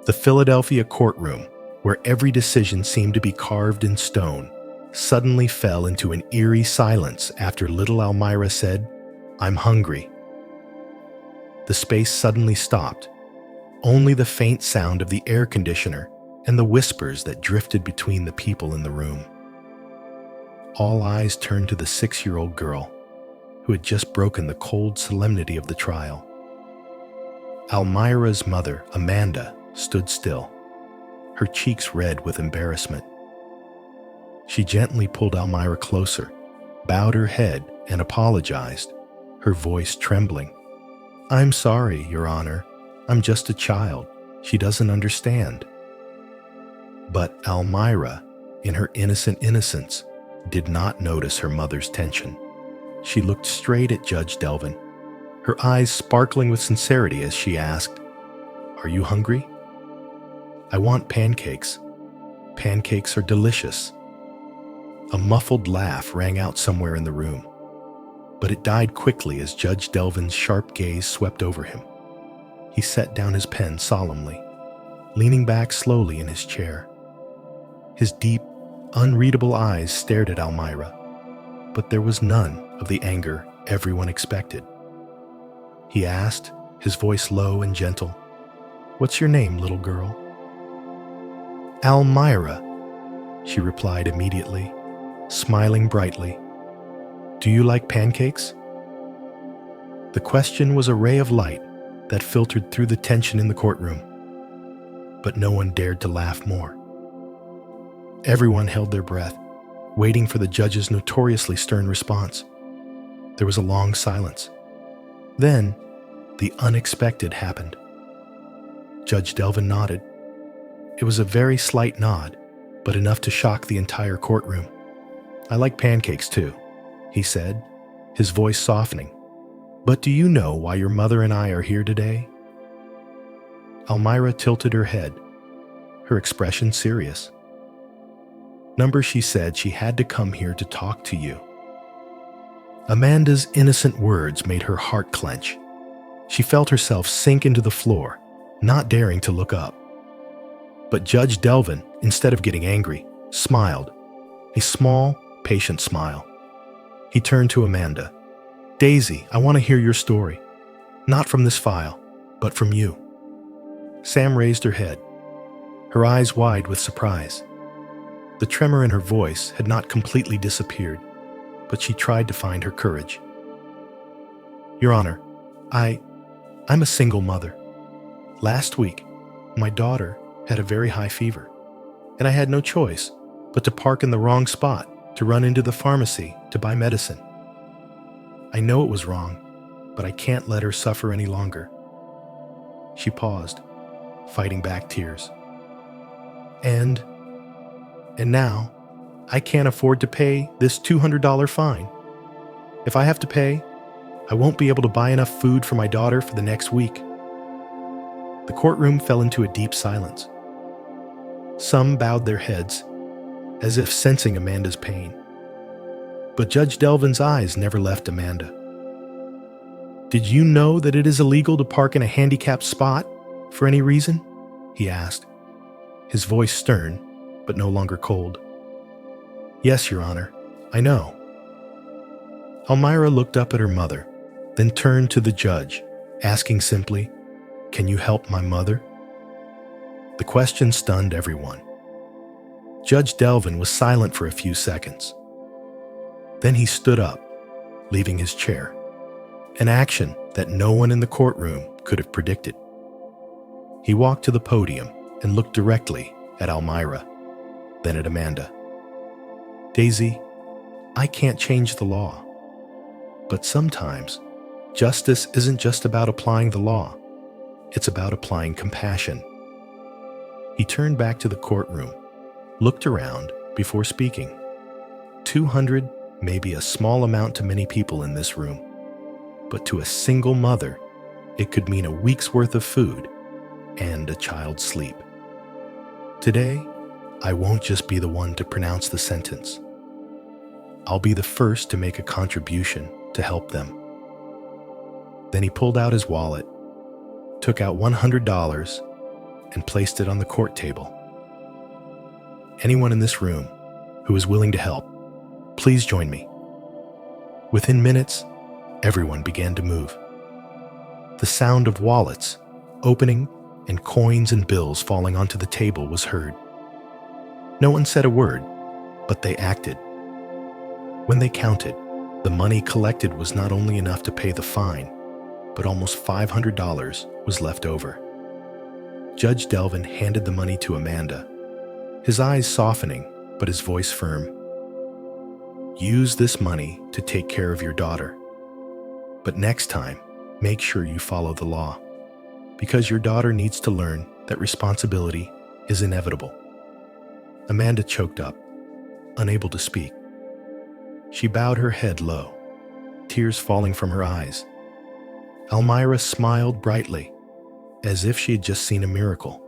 The Philadelphia courtroom, where every decision seemed to be carved in stone, suddenly fell into an eerie silence after little Elmira said, "I'm hungry." The space suddenly stopped. Only the faint sound of the air conditioner and the whispers that drifted between the people in the room. All eyes turned to the 6-year-old girl, who had just broken the cold solemnity of the trial. Elmira's mother, Amanda, stood still, her cheeks red with embarrassment. She gently pulled Elmira closer, bowed her head, and apologized, her voice trembling. "I'm sorry, Your Honor. I'm just a child. She doesn't understand." But Elmira, in her innocent innocence, did not notice her mother's tension. She looked straight at Judge Delvin, her eyes sparkling with sincerity as she asked, "Are you hungry?" "I want pancakes. Pancakes are delicious." A muffled laugh rang out somewhere in the room, but it died quickly as Judge Delvin's sharp gaze swept over him. He set down his pen solemnly, leaning back slowly in his chair. His deep, unreadable eyes stared at Elmira, but there was none of the anger everyone expected. He asked, his voice low and gentle, "What's your name, little girl?" "Elmira," she replied immediately, smiling brightly. "Do you like pancakes?" The question was a ray of light that filtered through the tension in the courtroom, but no one dared to laugh more. Everyone held their breath, waiting for the judge's notoriously stern response. There was a long silence. Then, the unexpected happened. Judge Delvin nodded. It was a very slight nod, but enough to shock the entire courtroom. "I like pancakes too," he said, his voice softening. "But do you know why your mother and I are here today?" Elmira tilted her head, her expression serious. "Number," she said, "she had to come here to talk to you." Amanda's innocent words made her heart clench. She felt herself sink into the floor, not daring to look up. But Judge Delvin, instead of getting angry, smiled, a small, patient smile. He turned to Amanda. "Daisy, I want to hear your story. Not from this file, but from you." Sam raised her head, her eyes wide with surprise. The tremor in her voice had not completely disappeared, but she tried to find her courage. "Your Honor, I'm a single mother. Last week, my daughter had a very high fever, and I had no choice but to park in the wrong spot to run into the pharmacy to buy medicine. I know it was wrong, but I can't let her suffer any longer." She paused, fighting back tears. And now, I can't afford to pay this $200 fine. If I have to pay, I won't be able to buy enough food for my daughter for the next week. The courtroom fell into a deep silence. Some bowed their heads, as if sensing Amanda's pain. But Judge Delvin's eyes never left Amanda. "Did you know that it is illegal to park in a handicapped spot for any reason?" he asked, his voice stern, but no longer cold. "Yes, Your Honor, I know." Elmira looked up at her mother, then turned to the judge, asking simply, "Can you help my mother?" The question stunned everyone. Judge Delvin was silent for a few seconds. Then he stood up, leaving his chair, an action that no one in the courtroom could have predicted. He walked to the podium and looked directly at Elmira, then at Amanda. "Daisy, I can't change the law. But sometimes, justice isn't just about applying the law. It's about applying compassion." He turned back to the courtroom, looked around before speaking. 200 may be a small amount to many people in this room, but to a single mother, it could mean a week's worth of food and a child's sleep. Today, I won't just be the one to pronounce the sentence. I'll be the first to make a contribution to help them. Then he pulled out his wallet, took out $100, and placed it on the court table. Anyone in this room who is willing to help, please join me. Within minutes, everyone began to move. The sound of wallets opening and coins and bills falling onto the table was heard. No one said a word, but they acted. When they counted, the money collected was not only enough to pay the fine, but almost $500 was left over. Judge Delvin handed the money to Amanda, his eyes softening, but his voice firm. Use this money to take care of your daughter. But next time, make sure you follow the law, because your daughter needs to learn that responsibility is inevitable. Amanda choked up, unable to speak. She bowed her head low, tears falling from her eyes. Elmira smiled brightly, as if she had just seen a miracle.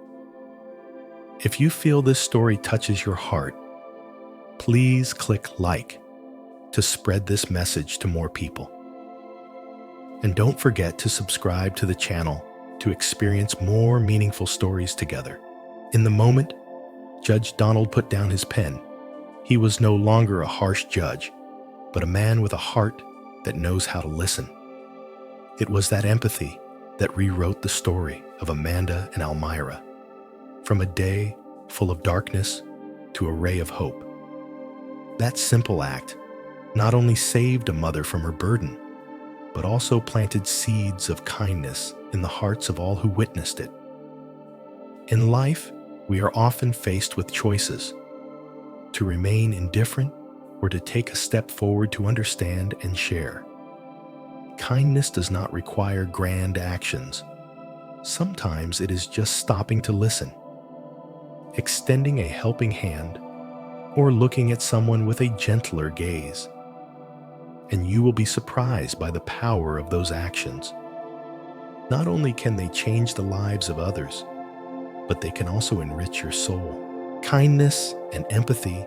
If you feel this story touches your heart, please click like to spread this message to more people. And don't forget to subscribe to the channel to experience more meaningful stories together. In the moment, Judge Donald put down his pen. He was no longer a harsh judge, but a man with a heart that knows how to listen. It was that empathy that rewrote the story of Amanda and Elmira, from a day full of darkness to a ray of hope. That simple act not only saved a mother from her burden, but also planted seeds of kindness in the hearts of all who witnessed it. In life, we are often faced with choices: to remain indifferent or to take a step forward to understand and share. Kindness does not require grand actions. Sometimes it is just stopping to listen, extending a helping hand, or looking at someone with a gentler gaze. And you will be surprised by the power of those actions. Not only can they change the lives of others, but they can also enrich your soul. Kindness and empathy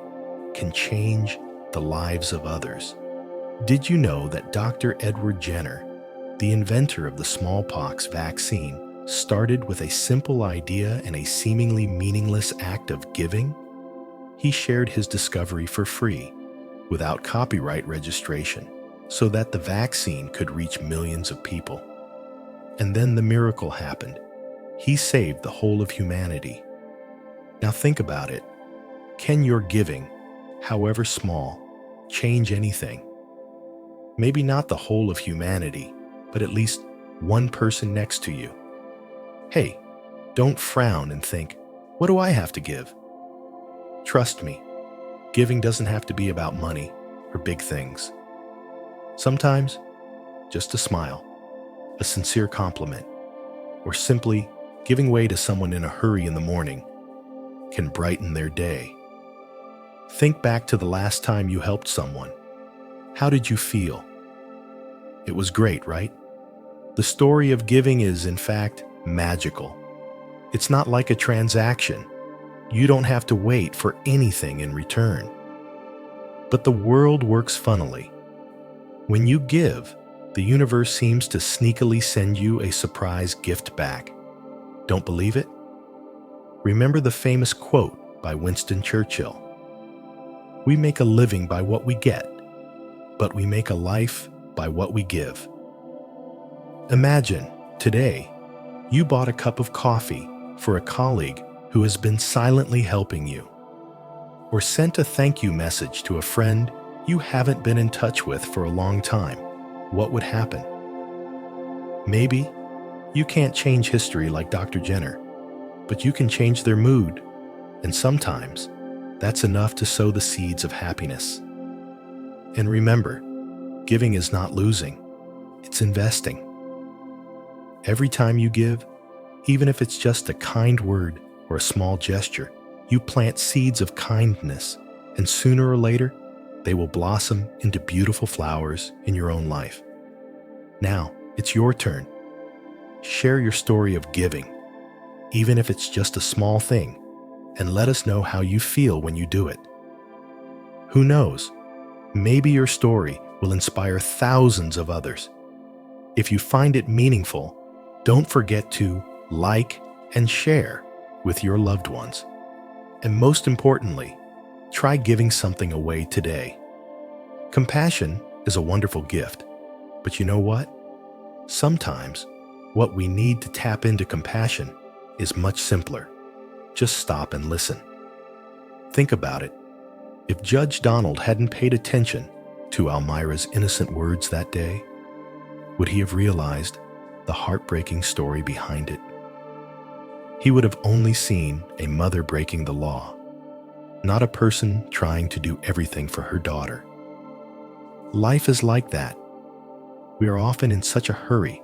can change the lives of others. Did you know that Dr. Edward Jenner, the inventor of the smallpox vaccine, started with a simple idea and a seemingly meaningless act of giving? He shared his discovery for free, without copyright registration, so that the vaccine could reach millions of people. And then the miracle happened. He saved the whole of humanity. Now think about it. Can your giving, however small, change anything? Maybe not the whole of humanity, but at least one person next to you. Hey, don't frown and think, what do I have to give? Trust me, giving doesn't have to be about money or big things. Sometimes, just a smile, a sincere compliment, or simply giving way to someone in a hurry in the morning can brighten their day. Think back to the last time you helped someone. How did you feel? It was great, right? The story of giving is, in fact, magical. It's not like a transaction. You don't have to wait for anything in return. But the world works funnily. When you give, the universe seems to sneakily send you a surprise gift back. Don't believe it? Remember the famous quote by Winston Churchill: "We make a living by what we get, but we make a life by what we give." Imagine, today, you bought a cup of coffee for a colleague who has been silently helping you, or sent a thank you message to a friend you haven't been in touch with for a long time. What would happen? Maybe you can't change history like Dr. Jenner, but you can change their mood, and sometimes that's enough to sow the seeds of happiness. And remember, giving is not losing, it's investing. Every time you give, even if it's just a kind word or a small gesture, you plant seeds of kindness, and sooner or later, they will blossom into beautiful flowers in your own life. Now, it's your turn. Share your story of giving, even if it's just a small thing, and let us know how you feel when you do it. Who knows? Maybe your story will inspire thousands of others. If you find it meaningful, don't forget to like and share, with your loved ones. And most importantly, try giving something away today. Compassion is a wonderful gift, but you know what? Sometimes what we need to tap into compassion is much simpler. Just stop and listen. Think about it. If Judge Donald hadn't paid attention to Almira's innocent words that day, would he have realized the heartbreaking story behind it? He would have only seen a mother breaking the law, not a person trying to do everything for her daughter. Life is like that. We are often in such a hurry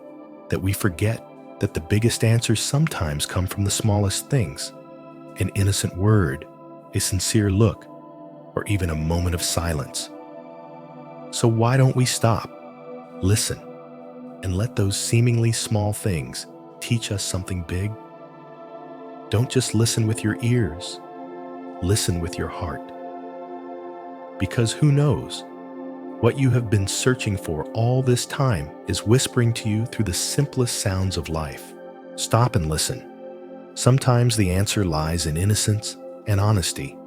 that we forget that the biggest answers sometimes come from the smallest things: an innocent word, a sincere look, or even a moment of silence. So why don't we stop, listen, and let those seemingly small things teach us something big? Don't just listen with your ears, listen with your heart. Because who knows, what you have been searching for all this time is whispering to you through the simplest sounds of life. Stop and listen. Sometimes the answer lies in innocence and honesty.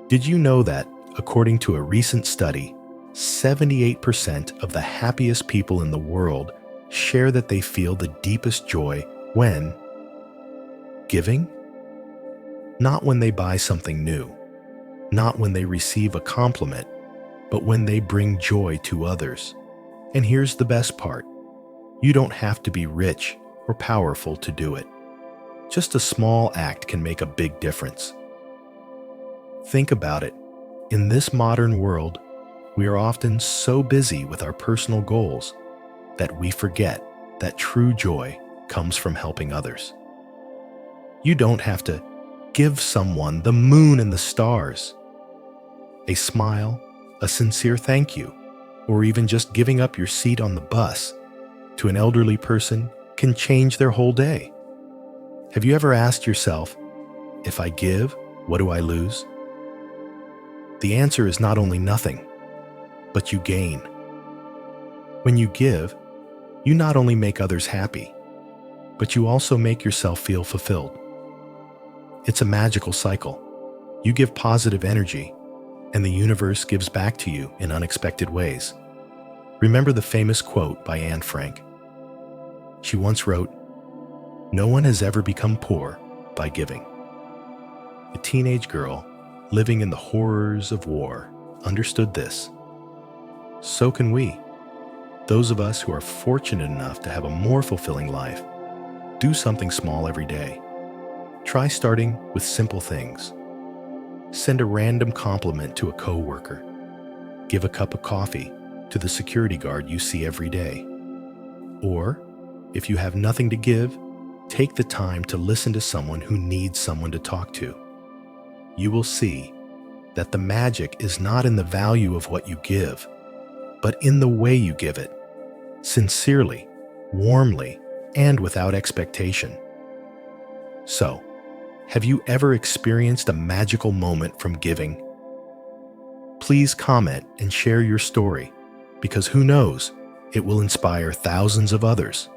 Did you know that, according to a recent study, 78% of the happiest people in the world share that they feel the deepest joy when giving? Not when they buy something new, not when they receive a compliment, but when they bring joy to others. And here's the best part. You don't have to be rich or powerful to do it. Just a small act can make a big difference. Think about it. In this modern world, we are often so busy with our personal goals that we forget that true joy comes from helping others. You don't have to give someone the moon and the stars. A smile, a sincere thank you, or even just giving up your seat on the bus to an elderly person can change their whole day. Have you ever asked yourself, if I give, what do I lose? The answer is not only nothing, but you gain. When you give, you not only make others happy, but you also make yourself feel fulfilled. It's a magical cycle. You give positive energy, and the universe gives back to you in unexpected ways. Remember the famous quote by Anne Frank. She once wrote, "No one has ever become poor by giving." A teenage girl living in the horrors of war understood this. So can we. Those of us who are fortunate enough to have a more fulfilling life, do something small every day. Try starting with simple things. Send a random compliment to a coworker. Give a cup of coffee to the security guard you see every day. Or, if you have nothing to give, take the time to listen to someone who needs someone to talk to. You will see that the magic is not in the value of what you give, but in the way you give it, sincerely, warmly, and without expectation. So, have you ever experienced a magical moment from giving? Please comment and share your story, because who knows, it will inspire thousands of others.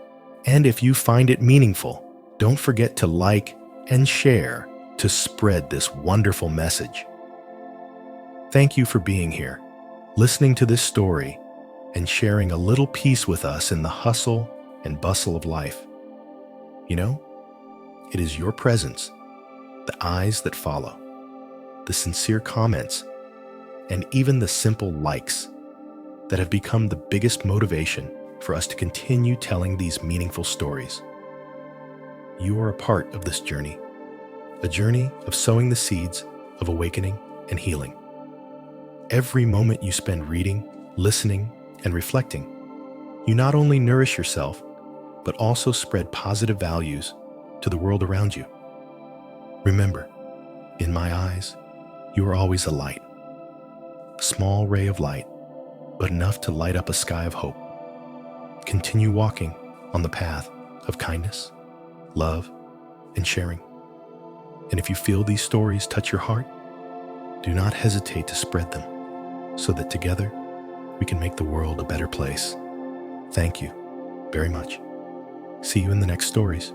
And if you find it meaningful, don't forget to like and share to spread this wonderful message. Thank you for being here, listening to this story, and sharing a little piece with us in the hustle and bustle of life. You know, it is your presence, the eyes that follow, the sincere comments, and even the simple likes that have become the biggest motivation for us to continue telling these meaningful stories. You are a part of this journey, a journey of sowing the seeds of awakening and healing. Every moment you spend reading, listening, and reflecting, you not only nourish yourself, but also spread positive values to the world around you. Remember, in my eyes, you are always a light, a small ray of light, but enough to light up a sky of hope. Continue walking on the path of kindness, love, and sharing. And if you feel these stories touch your heart, do not hesitate to spread them so that together we can make the world a better place. Thank you very much. See you in the next stories.